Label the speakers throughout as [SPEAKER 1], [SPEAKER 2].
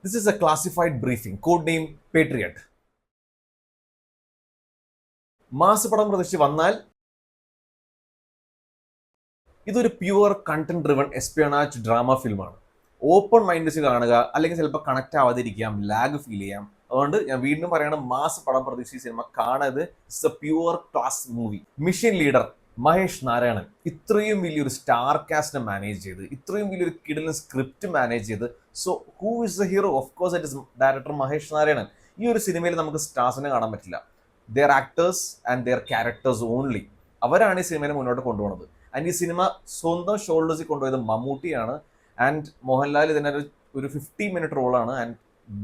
[SPEAKER 1] This is a classified briefing, codename Patriot. Mass പടം പ്രതീക്ഷിച്ച് വന്നാൽ ഇതൊരു pure content driven espionage drama ഫിലിമാണ്. ഓപ്പൺ മൈൻഡ് വെച്ച് കാണുക, അല്ലെങ്കിൽ ചിലപ്പോൾ കണക്ട് ആവാതിരിക്കാം, ലാഗ് ഫീൽ ചെയ്യാം. അതുകൊണ്ട് ഞാൻ വീണ്ടും പറയണം, മാസ് പടം പ്രതീക്ഷിച്ച സിനിമ കാണരുത്. It's a pure class movie. Mission leader Mahesh Narayanan ഇത്രയും വലിയൊരു സ്റ്റാർ കാസ്റ്റിനെ മാനേജ് ചെയ്ത്, ഇത്രയും വലിയൊരു കിടിലൻ സ്ക്രിപ്റ്റ് മാനേജ് ചെയ്ത്, so who is the hero? Of course it is director Mahesh Narayanan. ഈ ഒരു സിനിമയിൽ നമുക്ക് സ്റ്റാർസിനെ കാണാൻ പറ്റില്ല. Their actors and their characters only. അവരാണ് ഈ സിനിമയെ മുന്നോട്ട് കൊണ്ടുപോകുന്നത്. ആൻഡ് ഈ സിനിമ സ്വന്തം ഷോൾഡേഴ്സിൽ കൊണ്ടുപോയത് മമ്മൂട്ടിയാണ്. ആൻഡ് മോഹൻലാൽ ഇതിനൊരു 50-minute റോളാണ്. ആൻഡ്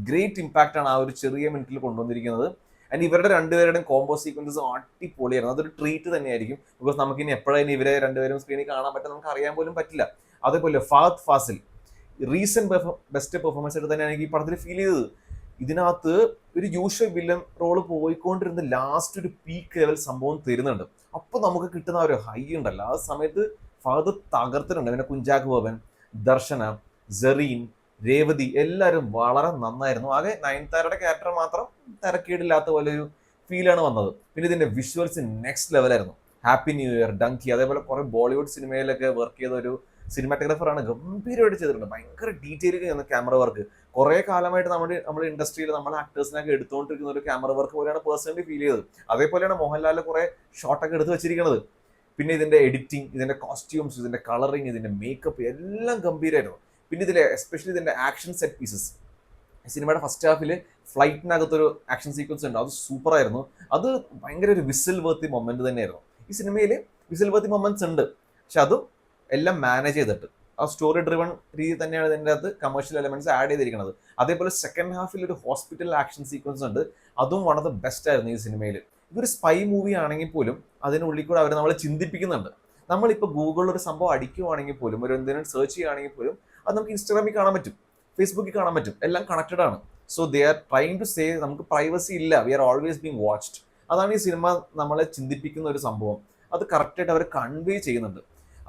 [SPEAKER 1] ഗ്രേറ്റ് ഇമ്പാക്റ്റ് ആണ് ആ ഒരു ചെറിയ മിനിറ്റിൽ കൊണ്ടുവന്നിരിക്കുന്നത്. ആൻഡ് ഇവരുടെ രണ്ടുപേരുടെയും കോംബോ സീക്വൻസസ് അടിപൊളിയായിരുന്നു. അതൊരു ട്രീറ്റ് തന്നെയായിരിക്കും. ബിക്കോസ് നമുക്ക് ഇനി എപ്പോഴാണ് ഇവരെ രണ്ടുപേരും സ്ക്രീനിൽ കാണാൻ പറ്റും നമുക്ക് അറിയാൻ പോലും പറ്റില്ല. അതേപോലെ Fahadh Faasil recent best performance ആയിട്ട് തന്നെയാണ് എനിക്ക് ഈ പടത്തിൽ ഫീൽ ചെയ്തത്. ഇതിനകത്ത് ഒരു യൂഷ്വൽ വില്ലൻ റോള് പോയിക്കൊണ്ടിരുന്ന ലാസ്റ്റ് ഒരു പീക്ക് ലെവൽ സംഭവം തരുന്നുണ്ട്. അപ്പൊ നമുക്ക് കിട്ടുന്ന ഒരു ഹൈ ഉണ്ടല്ലോ, ആ സമയത്ത് ഫഹദ് തകർത്തിട്ടുണ്ട്. പിന്നെ കുഞ്ചാക്കോ ബോബൻ, ദർശന, സെറീൻ, രേവതി എല്ലാവരും വളരെ നന്നായിരുന്നു. ആകെ നയൻതാരയുടെ ക്യാരക്ടർ മാത്രം തിരക്കേടില്ലാത്ത പോലെ ഒരു ഫീലാണ് വന്നത്. പിന്നെ ഇതിന്റെ വിഷ്വൽസ് നെക്സ്റ്റ് ലെവലായിരുന്നു. ഹാപ്പി ന്യൂ ഇയർ, ഡങ്കി, അതേപോലെ കുറെ ബോളിവുഡ് സിനിമയിലൊക്കെ വർക്ക് ചെയ്ത ഒരു സിനിമാറ്റോഗ്രാഫറാണ്. ഗംഭീരമായിട്ട് ചെയ്തിട്ടുണ്ട്. ഭയങ്കര ഡീറ്റെയിലിംഗ് ചെയ്യുന്ന ക്യാമറ വർക്ക്. കുറെ കാലമായിട്ട് നമ്മുടെ ഇൻഡസ്ട്രിയിൽ നമ്മൾ ആക്ടേഴ്സിനൊക്കെ എടുത്തുകൊണ്ടിരിക്കുന്ന ഒരു ക്യാമറ വർക്ക് പോലെയാണ് പേഴ്സണലി ഫീൽ ചെയ്തത്. അതേപോലെയാണ് മോഹൻലാലിലെ കുറെ ഷോട്ടൊക്കെ എടുത്ത് വെച്ചിരിക്കുന്നത്. പിന്നെ ഇതിന്റെ എഡിറ്റിംഗ്, ഇതിന്റെ കോസ്റ്റ്യൂംസ്, ഇതിന്റെ കളറിങ്, ഇതിന്റെ മേക്കപ്പ് എല്ലാം ഗംഭീരമായിരുന്നു. പിന്നെ ഇതിലെ എസ്പെഷ്യലി ഇതിന്റെ ആക്ഷൻ സെറ്റ് പീസസ്, സിനിമയുടെ ഫസ്റ്റ് ഹാഫിൽ ഫ്ലൈറ്റിനകത്തൊരു ആക്ഷൻ സീക്വൻസ് ഉണ്ട്, അത് സൂപ്പറായിരുന്നു. അത് ഭയങ്കര ഒരു വിസിൽ വർത്തി മൊമെന്റ് തന്നെയായിരുന്നു. ഈ സിനിമയിൽ വിസിൽ വർത്തി മൊമെന്റ്സ് ഉണ്ട്, പക്ഷെ അതും എല്ലാം മാനേജ് ചെയ്തിട്ട് ആ സ്റ്റോറി ഡ്രിവൺ രീതി തന്നെയാണ് ഇതിൻ്റെ അകത്ത് കമേഴ്ഷ്യൽ എലമെന്റ്സ് ആഡ് ചെയ്തിരിക്കുന്നത്. അതേപോലെ സെക്കൻഡ് ഹാഫിൽ ഒരു ഹോസ്പിറ്റൽ ആക്ഷൻ സീക്വൻസ് ഉണ്ട്, അതും വൺ ഓഫ് ദ ബെസ്റ്റ് ആയിരുന്നു ഈ സിനിമയിൽ. ഇതൊരു സ്പൈ മൂവി ആണെങ്കിൽ പോലും അതിനുള്ളിൽ കൂടെ അവർ നമ്മളെ ചിന്തിപ്പിക്കുന്നുണ്ട്. നമ്മളിപ്പോൾ ഗൂഗിളിൽ ഒരു സംഭവം അടിക്കുവാണെങ്കിൽ പോലും, ഒരു എന്തെങ്കിലും സെർച്ച് ചെയ്യുകയാണെങ്കിൽ പോലും അത് നമുക്ക് ഇൻസ്റ്റാഗ്രാമിൽ കാണാൻ പറ്റും, ഫേസ്ബുക്കിൽ കാണാൻ പറ്റും, എല്ലാം കണക്റ്റഡ് ആണ്. So they are trying to say നമുക്ക് പ്രൈവസി ഇല്ല, we are always being watched. അതാണ് ഈ സിനിമ നമ്മളെ ചിന്തിപ്പിക്കുന്ന ഒരു സംഭവം. അത് കറക്റ്റായിട്ട് അവർ കൺവേ ചെയ്യുന്നുണ്ട്.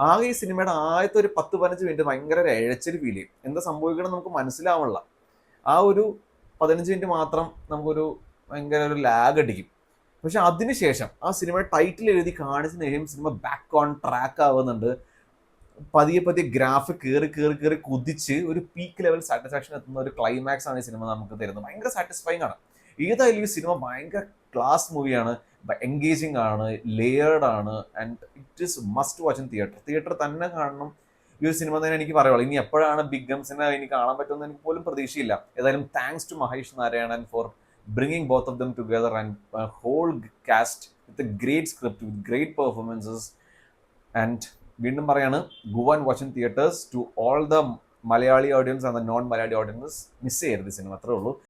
[SPEAKER 1] ആകെ ഈ സിനിമയുടെ ആദ്യത്തെ ഒരു 10-15 മിനിറ്റ് ഭയങ്കര ഒരു എഴച്ചൽ ഫീൽ ചെയ്യും. എന്താ സംഭവിക്കണം നമുക്ക് മനസ്സിലാവണില്ല. ആ ഒരു 15 മിനിറ്റ് മാത്രം നമുക്കൊരു ഭയങ്കര ഒരു ലാഗ് അടിക്കും. പക്ഷെ അതിനുശേഷം ആ സിനിമയുടെ ടൈറ്റിൽ എഴുതി കാണിച്ചതിന് ശേഷം സിനിമ ബാക്ക് ഓൺ ട്രാക്ക് ആവുന്നുണ്ട്. പതിയെ പതിയെ ഗ്രാഫ് കയറി കുതിച്ച് ഒരു പീക്ക് ലെവൽ സാറ്റിസ്ഫാക്ഷൻ എത്തുന്ന ഒരു ക്ലൈമാക്സ് ആണ് ഈ സിനിമ നമുക്ക് തരുന്നത്. ഭയങ്കര സാറ്റിസ്ഫൈങ് ആണ്. ഏതായാലും ഈ സിനിമ ഭയങ്കര ക്ലാസ് മൂവിയാണ്, എൻഗേജിങ് ആണ്, ലെയേർഡ് ആണ്, and it is must watch in theatre തന്നെ കാണണം. ഈ ഒരു സിനിമ തന്നെ എനിക്ക് പറയുള്ളൂ. ഇനി എപ്പോഴാണ് ബിഗ് ഗംസിനെ എനിക്ക് കാണാൻ പറ്റുമെന്ന് എനിക്ക് പോലും പ്രതീക്ഷയില്ല. ഏതായാലും thanks to Mahesh Narayanan for bringing both of them together and a whole cast with a great script, with great performances. And വീണ്ടും പറയാണ്, go and watch in theaters. To all the Malayali audience and the non Malayali audiences, miss ചെയ്യരുത് cinema, അത്രേ ഉള്ളൂ.